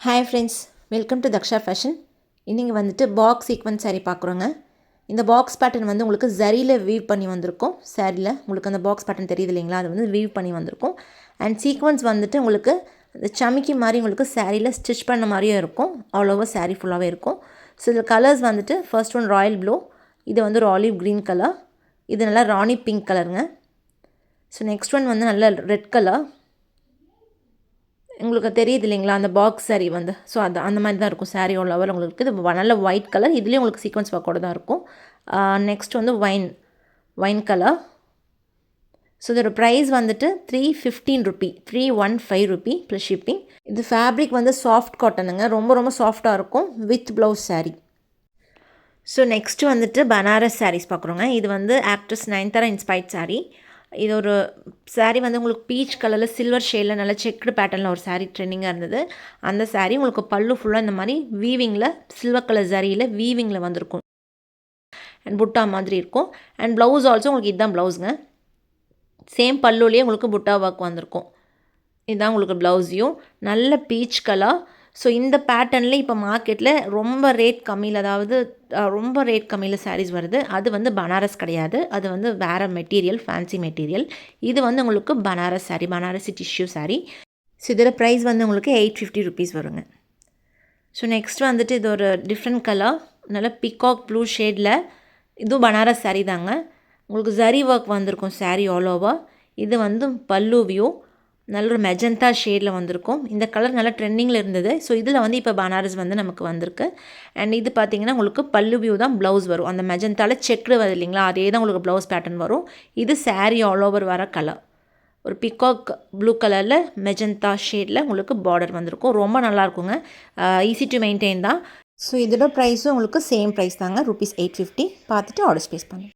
Hi friends, welcome to Daksha Fashion. இன்னைக்கு வந்துட்டு box sequence saree பார்க்குறோங்க. இந்த பாக்ஸ் பேட்டர்ன் வந்து உங்களுக்கு ஜரியில் வீவ் பண்ணி வந்திருக்கும். சாரியில் உங்களுக்கு அந்த பாக்ஸ் பேட்டர்ன் தெரியுது இல்லைங்களா, அது வந்து வீவ் பண்ணி வந்திருக்கும். அண்ட் சீக்வென்ஸ் வந்துட்டு உங்களுக்கு அந்த சமிக்கி மாதிரி உங்களுக்கு சாரியில் ஸ்டிச் பண்ண மாதிரியும் இருக்கும். ஆல் ஓவர் சாரீ ஃபுல்லாகவே இருக்கும். ஸோ இதில் கலர்ஸ் வந்துட்டு ஃபர்ஸ்ட் ஒன் ராயல் ப்ளூ, இது வந்து ஒரு ஆலிவ் க்ரீன் கலர், இது நல்லா ராணி பிங்க் கலருங்க. ஸோ நெக்ஸ்ட் ஒன் வந்து நல்ல ரெட் கலர், உங்களுக்கு தெரியுது இல்லைங்களா அந்த பாக்ஸ் சாரீ வந்து. ஸோ அது அந்த மாதிரி தான் இருக்கும் சாரீ ஆல் ஓவர் உங்களுக்கு. இது நல்ல ஒயிட் கலர், இதுலேயும் உங்களுக்கு சீக்வன்ஸ் ஒர்க்கோட தான் இருக்கும். நெக்ஸ்ட் வந்து வைன் கலர். ஸோ இதோட ப்ரைஸ் வந்துட்டு 315 ரூபி, 315 ரூபி ப்ளஸ் ஷிப்பிங். இது ஃபேப்ரிக் வந்து சாஃப்ட் காட்டனுங்க, ரொம்ப ரொம்ப சாஃப்டாக இருக்கும் with blouse sari. So next வந்துட்டு பனாரஸ் சாரீஸ் பார்க்குறோங்க. இது வந்து ஆக்ட்ரஸ் நயன்தாரா இன்ஸ்பைர்ட் சாரீ. இது ஒரு சாரீ வந்து உங்களுக்கு பீச் கலரில் சில்வர் ஷேடில் நல்ல செக்குடு பேட்டர்னில் ஒரு சாரீ ட்ரெண்டிங்காக இருந்தது. அந்த சாரீ உங்களுக்கு பல்லு ஃபுல்லாக இந்த மாதிரி வீவிங்கில் சில்வர் கலர் சாரியில் வீவிங்கில் வந்திருக்கும். அண்ட் புட்டா மாதிரி இருக்கும். அண்ட் ப்ளவுஸ் ஆல்சோ உங்களுக்கு இதுதான் ப்ளவுஸுங்க. சேம் பல்லுலேயே உங்களுக்கு புட்டா ஒர்க் வந்திருக்கும். இதுதான் உங்களுக்கு ப்ளவுஸையும் நல்ல பீச் கலர். ஸோ இந்த பேட்டர்னில் இப்போ மார்க்கெட்டில் ரொம்ப ரேட் கம்மியில், அதாவது ரொம்ப ரேட் கம்மியில் சாரீஸ் வருது. அது வந்து பனாரஸ் கிடையாது, அது வந்து வேறு மெட்டீரியல், ஃபேன்சி மெட்டீரியல். இது வந்து உங்களுக்கு பனாரஸ் சாரீ, பனாரசி டிஷ்யூ சாரீ. ஸோ இதில் ப்ரைஸ் வந்து உங்களுக்கு 850 ரூபீஸ் வருங்க. ஸோ நெக்ஸ்ட் வந்துட்டு இது ஒரு டிஃப்ரெண்ட் கலர், நல்ல பிகாக் ப்ளூ ஷேடில், இதுவும் பனாரஸ் சாரீ தாங்க. உங்களுக்கு ஜரி ஒர்க் வந்திருக்கும் சாரீ ஆல் ஓவர். இது வந்து பல்லு வியூ, நல்ல ஒரு மெஜந்தா ஷேடில் வந்திருக்கும். இந்த கலர் நல்லா ட்ரெண்டிங்கில் இருந்தது. ஸோ இதில் வந்து இப்போ பனாரஸ் வந்து நமக்கு வந்திருக்கு. அண்ட் இது பார்த்திங்கன்னா உங்களுக்கு பல்லு வியூ தான் ப்ளவுஸ் வரும். அந்த மெஜந்தாவில் செக்குடு வருது இல்லைங்களா, அதே தான் உங்களுக்கு ப்ளவுஸ் பேட்டர்ன் வரும். இது சாரீ ஆல் ஓவர் வர கலர், ஒரு பிகாக் ப்ளூ கலரில் மெஜந்தா ஷேடில் உங்களுக்கு பார்டர் வந்திருக்கும். ரொம்ப நல்லாயிருக்குங்க, ஈஸி டு மெயின்டைன் தான். ஸோ இதோட ப்ரைஸும் உங்களுக்கு சேம் ப்ரைஸ் தாங்க, ₹850. பார்த்துட்டு ஆர்டர்ஸ் ப்ளேஸ் பண்ணுங்கள்.